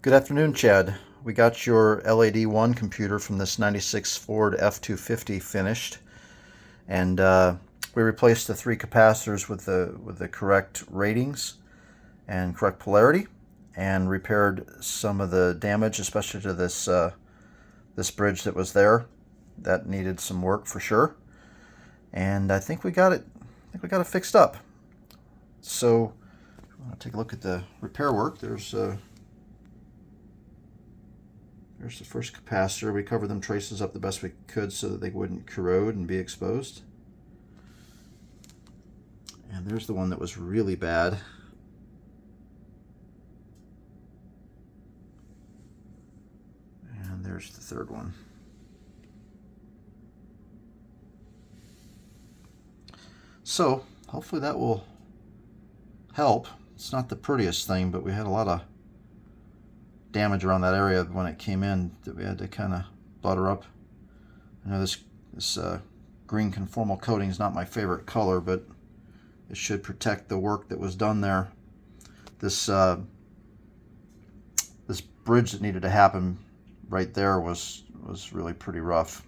Good afternoon, Chad. We got your LAD1 computer from this 96 Ford F250 finished, and we replaced the three capacitors with the correct ratings and correct polarity, and repaired some of the damage, especially to this bridge that was there. That needed some work for sure, and I think we got it. I think we got it fixed up. So, I'll take a look at the repair work. There's the first capacitor. We covered them traces up the best we could so that they wouldn't corrode and be exposed. And there's the one that was really bad. And there's the third one. So hopefully that will help. It's not the prettiest thing, but we had a lot of damage around that area when it came in that we had to kind of butter up. I know this green conformal coating is not my favorite color, but it should protect the work that was done there. This this bridge that needed to happen right there was really pretty rough.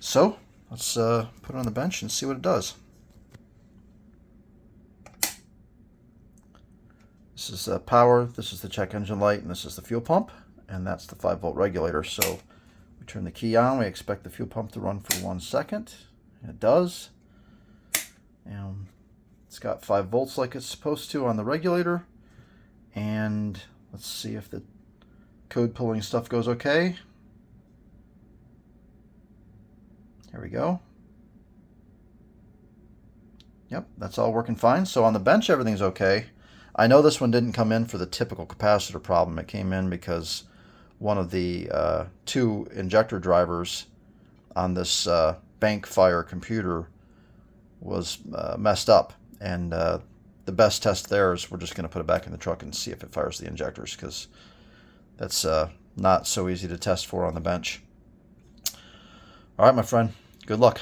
So let's put it on the bench and see what it does. This is power, this is the check engine light, and this is the fuel pump, and that's the 5-volt regulator. So we turn the key on, we expect the fuel pump to run for 1 second, and it does. And it's got 5 volts like it's supposed to on the regulator. And let's see if the code pulling stuff goes okay. Here we go. Yep, that's all working fine. So on the bench, everything's okay. I know this one didn't come in for the typical capacitor problem. It came in because one of the two injector drivers on this bank fire computer was messed up. And the best test there is we're just going to put it back in the truck and see if it fires the injectors, because that's not so easy to test for on the bench. All right, my friend, good luck.